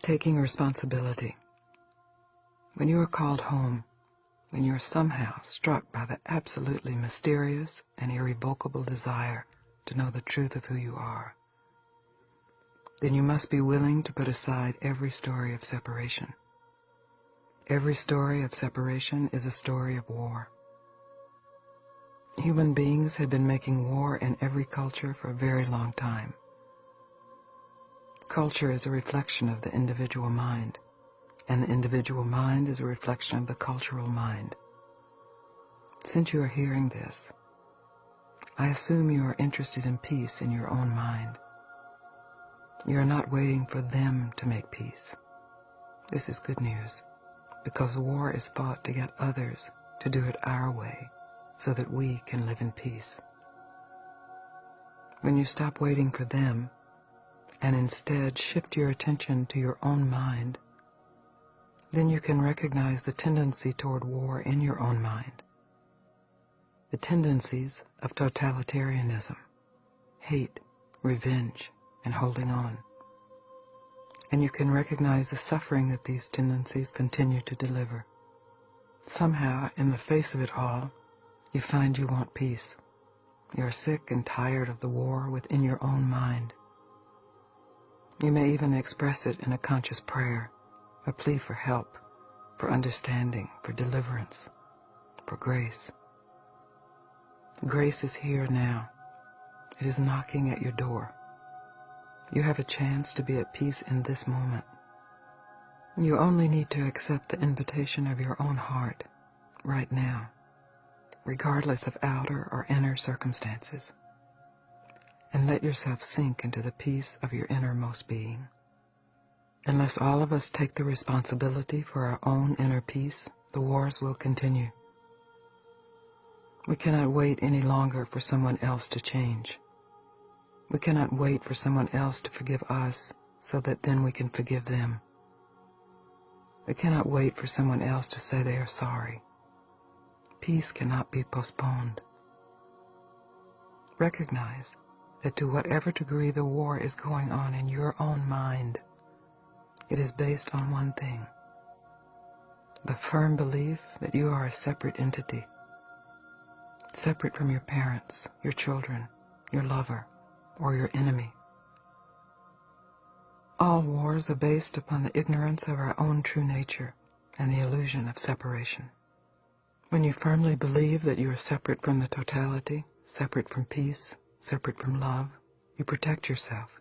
Taking responsibility. When you are called home, when you are somehow struck by the absolutely mysterious and irrevocable desire to know the truth of who you are, then you must be willing to put aside every story of separation. Every story of separation is a story of war. Human beings have been making war in every culture for a very long time. Culture is a reflection of the individual mind, and the individual mind is a reflection of the cultural mind. Since you are hearing this, I assume you are interested in peace in your own mind. You are not waiting for them to make peace. This is good news, because war is fought to get others to do it our way, so that we can live in peace. When you stop waiting for them, and instead shift your attention to your own mind, then you can recognize the tendency toward war in your own mind. The tendencies of totalitarianism, hate, revenge, and holding on. And you can recognize the suffering that these tendencies continue to deliver. Somehow, in the face of it all, you find you want peace. You are sick and tired of the war within your own mind. You may even express it in a conscious prayer, a plea for help, for understanding, for deliverance, for grace. Grace is here now. It is knocking at your door. You have a chance to be at peace in this moment. You only need to accept the invitation of your own heart right now, regardless of outer or inner circumstances, and let yourself sink into the peace of your innermost being. Unless all of us take the responsibility for our own inner peace, the wars will continue. We cannot wait any longer for someone else to change. We cannot wait for someone else to forgive us so that then we can forgive them. We cannot wait for someone else to say they are sorry. Peace cannot be postponed. Recognize that to whatever degree the war is going on in your own mind, it is based on one thing: the firm belief that you are a separate entity, separate from your parents, your children, your lover, or your enemy. All wars are based upon the ignorance of our own true nature and the illusion of separation. When you firmly believe that you are separate from the totality, separate from peace, separate from love, you protect yourself.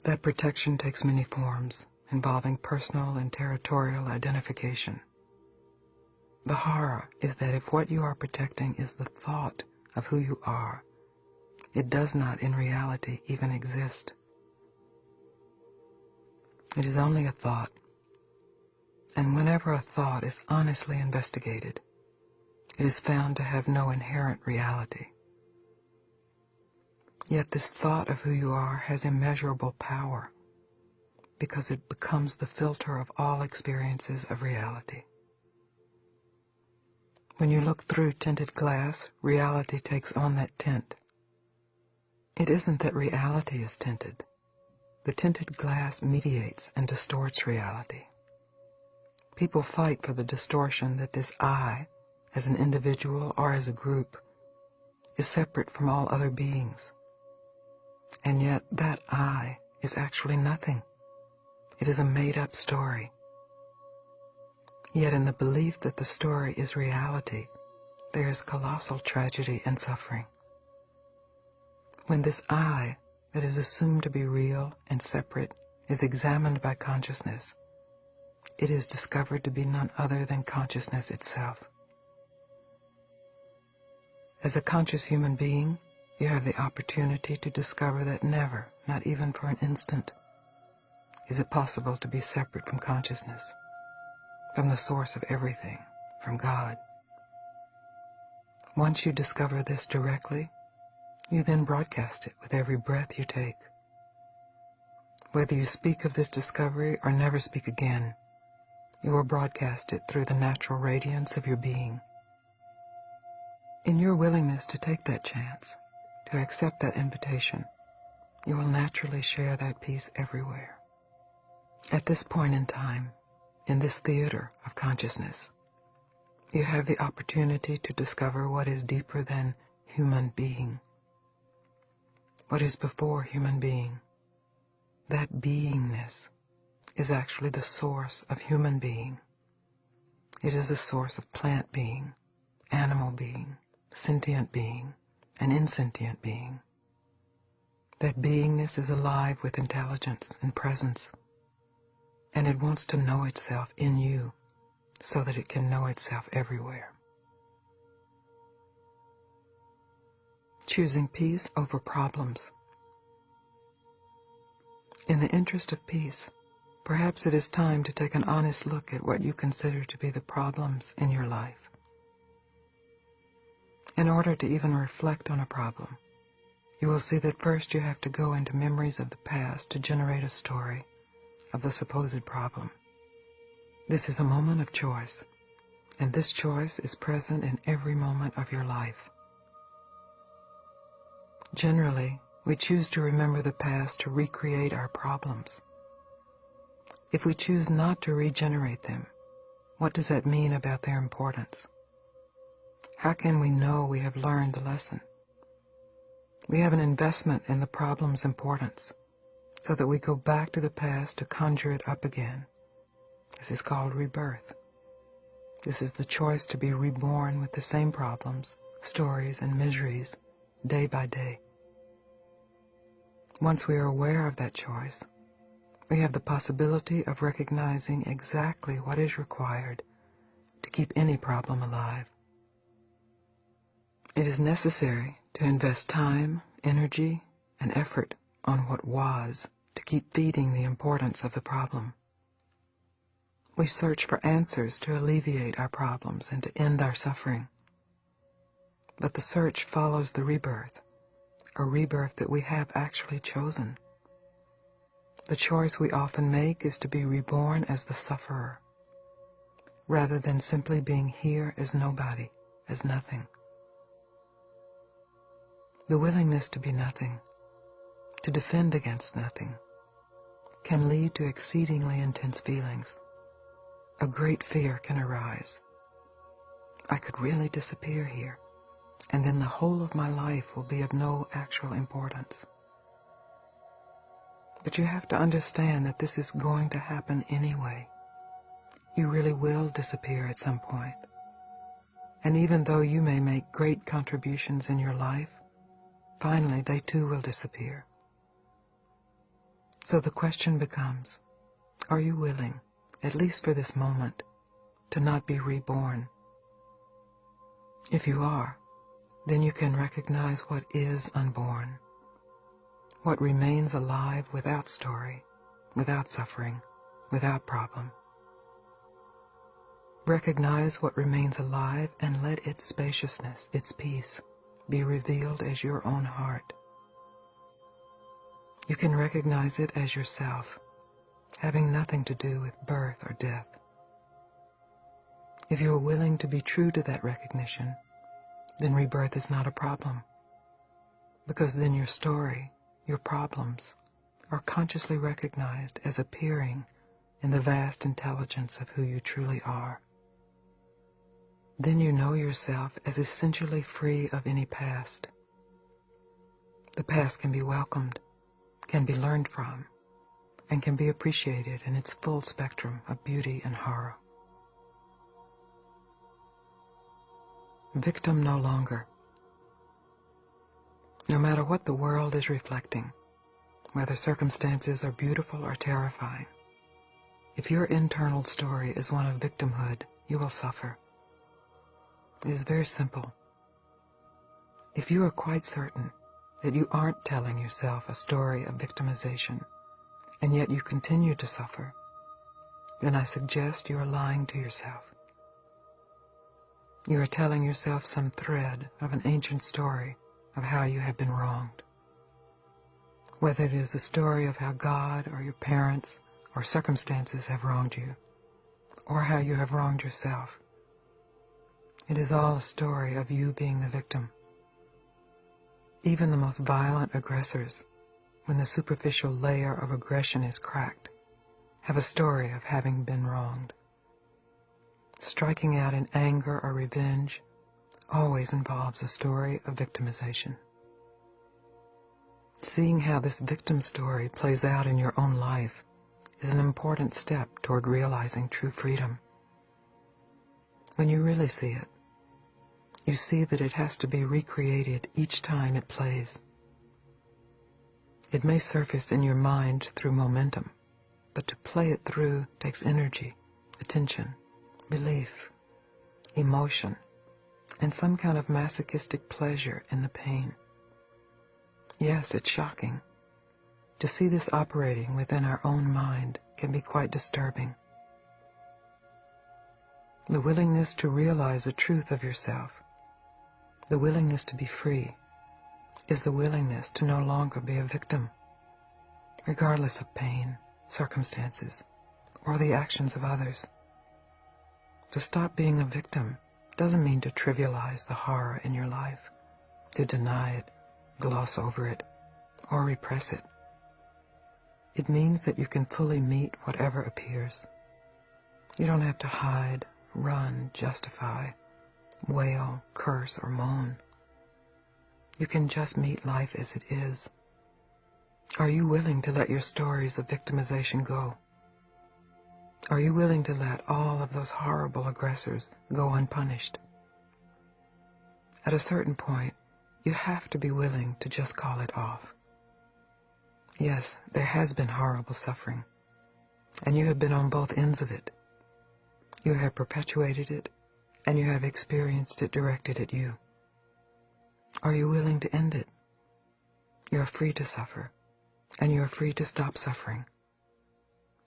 That protection takes many forms, involving personal and territorial identification. The horror is that if what you are protecting is the thought of who you are, it does not in reality even exist. It is only a thought, and whenever a thought is honestly investigated, it is found to have no inherent reality. Yet this thought of who you are has immeasurable power, because it becomes the filter of all experiences of reality. When you look through tinted glass, reality takes on that tint. It isn't that reality is tinted. The tinted glass mediates and distorts reality. People fight for the distortion that this I, as an individual or as a group, is separate from all other beings. And yet that I is actually nothing. It is a made-up story. Yet in the belief that the story is reality, there is colossal tragedy and suffering. When this I that is assumed to be real and separate is examined by consciousness, it is discovered to be none other than consciousness itself. As a conscious human being, you have the opportunity to discover that never, not even for an instant, is it possible to be separate from consciousness, from the source of everything, from God. Once you discover this directly, you then broadcast it with every breath you take. Whether you speak of this discovery or never speak again, you will broadcast it through the natural radiance of your being. In your willingness to take that chance, to accept that invitation, you will naturally share that peace everywhere. At this point in time, in this theater of consciousness, you have the opportunity to discover what is deeper than human being, what is before human being. That beingness is actually the source of human being. It is the source of plant being, animal being, sentient being, and insentient being. That beingness is alive with intelligence and presence, and it wants to know itself in you so that it can know itself everywhere. Choosing peace over problems. In the interest of peace, perhaps it is time to take an honest look at what you consider to be the problems in your life. In order to even reflect on a problem, you will see that first you have to go into memories of the past to generate a story of the supposed problem. This is a moment of choice, and this choice is present in every moment of your life. Generally, we choose to remember the past to recreate our problems. If we choose not to regenerate them, what does that mean about their importance? How can we know we have learned the lesson? We have an investment in the problem's importance, so that we go back to the past to conjure it up again. This is called rebirth. This is the choice to be reborn with the same problems, stories, and miseries, day by day. Once we are aware of that choice, we have the possibility of recognizing exactly what is required to keep any problem alive. It is necessary to invest time, energy, and effort on what was to keep feeding the importance of the problem. We search for answers to alleviate our problems and to end our suffering. But the search follows the rebirth, a rebirth that we have actually chosen. The choice we often make is to be reborn as the sufferer, rather than simply being here as nobody, as nothing. The willingness to be nothing, to defend against nothing, can lead to exceedingly intense feelings. A great fear can arise. I could really disappear here, and then the whole of my life will be of no actual importance. But you have to understand that this is going to happen anyway. You really will disappear at some point. And even though you may make great contributions in your life, finally they too will disappear. So the question becomes, are you willing, at least for this moment, to not be reborn? If you are, then you can recognize what is unborn, what remains alive without story, without suffering, without problem. Recognize what remains alive and let its spaciousness, its peace, be revealed as your own heart. You can recognize it as yourself, having nothing to do with birth or death. If you are willing to be true to that recognition, then rebirth is not a problem, because then your story, your problems, are consciously recognized as appearing in the vast intelligence of who you truly are. Then you know yourself as essentially free of any past. The past can be welcomed, can be learned from, and can be appreciated in its full spectrum of beauty and horror. Victim no longer. No matter what the world is reflecting, whether circumstances are beautiful or terrifying, if your internal story is one of victimhood, you will suffer. It is very simple. If you are quite certain that you aren't telling yourself a story of victimization, and yet you continue to suffer, then I suggest you are lying to yourself. You are telling yourself some thread of an ancient story of how you have been wronged. Whether it is a story of how God or your parents or circumstances have wronged you, or how you have wronged yourself, it is all a story of you being the victim. Even the most violent aggressors, when the superficial layer of aggression is cracked, have a story of having been wronged. Striking out in anger or revenge always involves a story of victimization. Seeing how this victim story plays out in your own life is an important step toward realizing true freedom. When you really see it, you see that it has to be recreated each time it plays. It may surface in your mind through momentum, but to play it through takes energy, attention, belief, emotion, and some kind of masochistic pleasure in the pain. Yes, it's shocking. To see this operating within our own mind can be quite disturbing. The willingness to realize the truth of yourself, the willingness to be free, is the willingness to no longer be a victim, regardless of pain, circumstances, or the actions of others. To stop being a victim doesn't mean to trivialize the horror in your life, to deny it, gloss over it, or repress it. It means that you can fully meet whatever appears. You don't have to hide, run, justify, wail, curse, or moan. You can just meet life as it is. Are you willing to let your stories of victimization go? Are you willing to let all of those horrible aggressors go unpunished? At a certain point, you have to be willing to just call it off. Yes, there has been horrible suffering, and you have been on both ends of it. You have perpetuated it, and you have experienced it directed at you. Are you willing to end it? You are free to suffer, and you are free to stop suffering.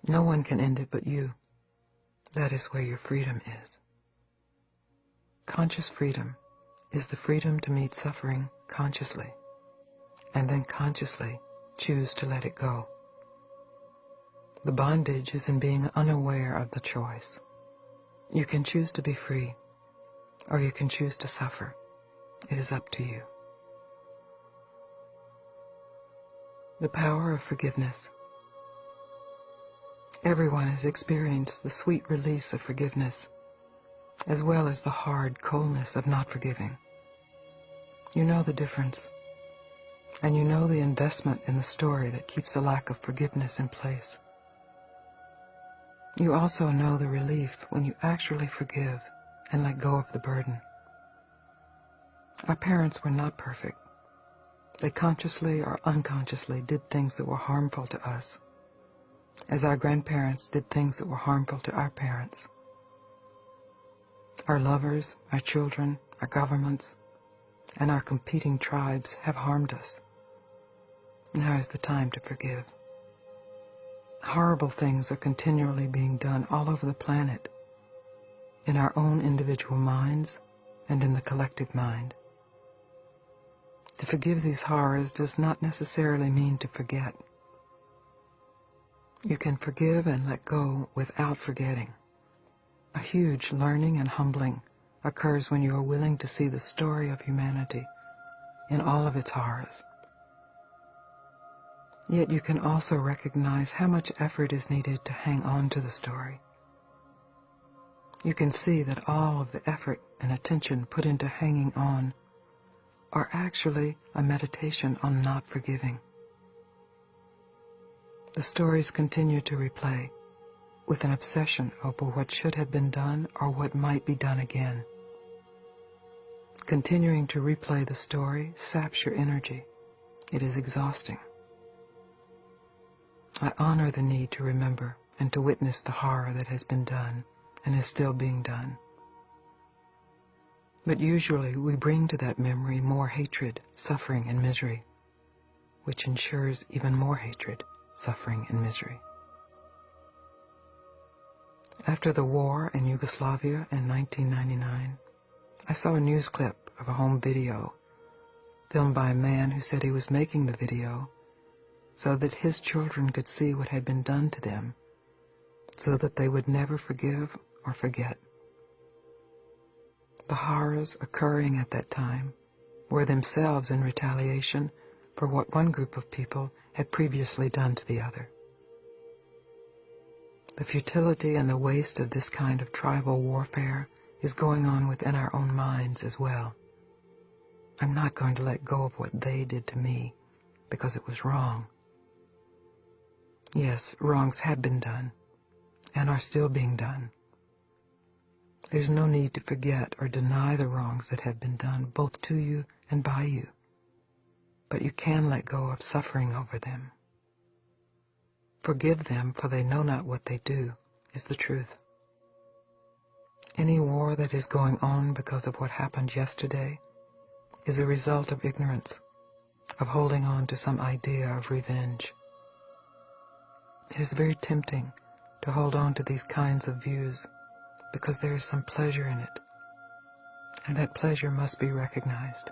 No one can end it but you. That is where your freedom is. Conscious freedom is the freedom to meet suffering consciously, and then consciously choose to let it go. The bondage is in being unaware of the choice. You can choose to be free, or you can choose to suffer. It is up to you. The power of forgiveness. Everyone has experienced the sweet release of forgiveness, as well as the hard coldness of not forgiving. You know the difference, and you know the investment in the story that keeps a lack of forgiveness in place. You also know the relief when you actually forgive and let go of the burden. Our parents were not perfect. They consciously or unconsciously did things that were harmful to us, as our grandparents did things that were harmful to our parents. Our lovers, our children, our governments, and our competing tribes have harmed us. Now is the time to forgive. Horrible things are continually being done all over the planet, in our own individual minds and in the collective mind. To forgive these horrors does not necessarily mean to forget. You can forgive and let go without forgetting. A huge learning and humbling occurs when you are willing to see the story of humanity in all of its horrors. Yet you can also recognize how much effort is needed to hang on to the story. You can see that all of the effort and attention put into hanging on are actually a meditation on not forgiving. The stories continue to replay, with an obsession over what should have been done or what might be done again. Continuing to replay the story saps your energy. It is exhausting. I honor the need to remember and to witness the horror that has been done and is still being done. But usually we bring to that memory more hatred, suffering, and misery, which ensures even more hatred, suffering, and misery. After the war in Yugoslavia in 1999, I saw a news clip of a home video filmed by a man who said he was making the video so that his children could see what had been done to them, so that they would never forgive or forget. The horrors occurring at that time were themselves in retaliation for what one group of people had previously done to the other. The futility and the waste of this kind of tribal warfare is going on within our own minds as well. I'm not going to let go of what they did to me because it was wrong. Yes, wrongs have been done and are still being done. There's no need to forget or deny the wrongs that have been done both to you and by you, but you can let go of suffering over them. Forgive them, for they know not what they do, is the truth. Any war that is going on because of what happened yesterday is a result of ignorance, of holding on to some idea of revenge. It is very tempting to hold on to these kinds of views because there is some pleasure in it, and that pleasure must be recognized.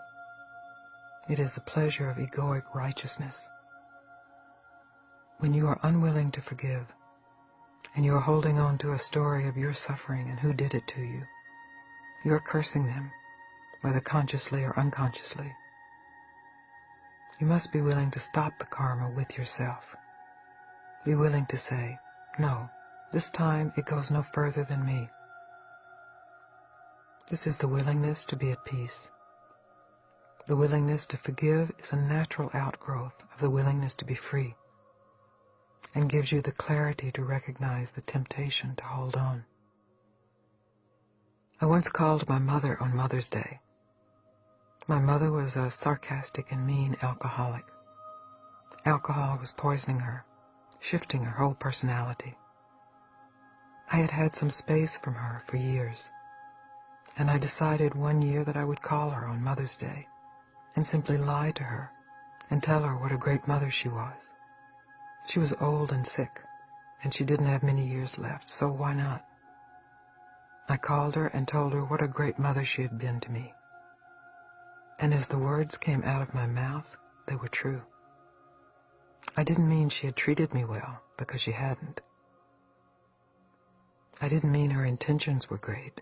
It is the pleasure of egoic righteousness. When you are unwilling to forgive, and you are holding on to a story of your suffering and who did it to you, you are cursing them, whether consciously or unconsciously. You must be willing to stop the karma with yourself. Be willing to say, no, this time it goes no further than me. This is the willingness to be at peace. The willingness to forgive is a natural outgrowth of the willingness to be free, and gives you the clarity to recognize the temptation to hold on. I once called my mother on Mother's Day. My mother was a sarcastic and mean alcoholic. Alcohol was poisoning her, shifting her whole personality. I had had some space from her for years, and I decided one year that I would call her on Mother's Day and simply lie to her and tell her what a great mother she was. She was old and sick, and she didn't have many years left, so why not? I called her and told her what a great mother she had been to me. And as the words came out of my mouth, they were true. I didn't mean she had treated me well, because she hadn't. I didn't mean her intentions were great.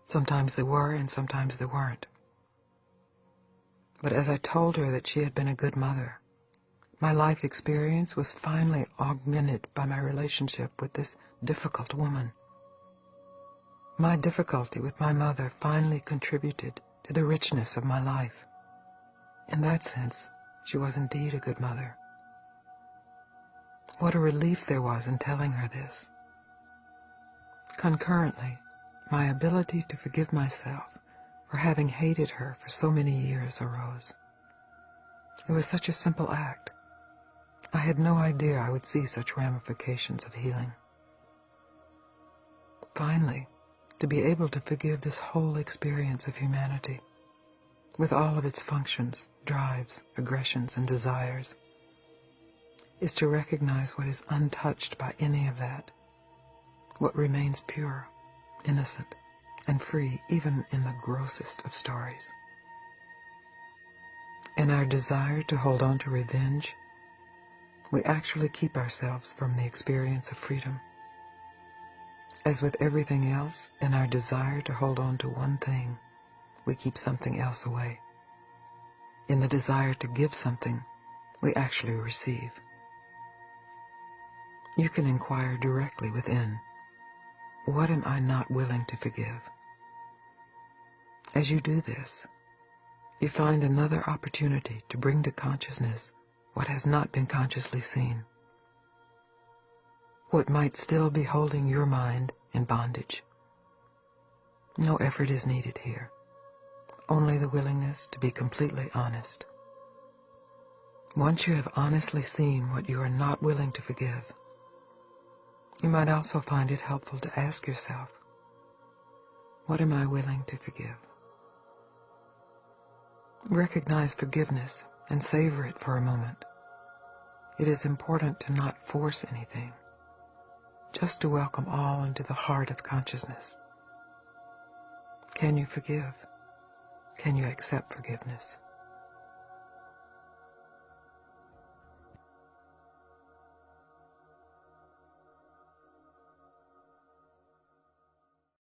Sometimes they were, and sometimes they weren't. But as I told her that she had been a good mother, my life experience was finally augmented by my relationship with this difficult woman. My difficulty with my mother finally contributed to the richness of my life. In that sense, she was indeed a good mother. What a relief there was in telling her this. Concurrently, my ability to forgive myself for having hated her for so many years arose. It was such a simple act. I had no idea I would see such ramifications of healing. Finally, to be able to forgive this whole experience of humanity, with all of its functions, drives, aggressions, and desires, is to recognize what is untouched by any of that, what remains pure, innocent, and free even in the grossest of stories. In our desire to hold on to revenge, we actually keep ourselves from the experience of freedom. As with everything else, in our desire to hold on to one thing, we keep something else away. In the desire to give something, we actually receive. You can inquire directly within, what am I not willing to forgive? As you do this, you find another opportunity to bring to consciousness what has not been consciously seen, what might still be holding your mind in bondage. No effort is needed here, only the willingness to be completely honest. Once you have honestly seen what you are not willing to forgive, you might also find it helpful to ask yourself, what am I willing to forgive? Recognize forgiveness and savor it for a moment. It is important to not force anything, just to welcome all into the heart of consciousness. Can you forgive? Can you accept forgiveness?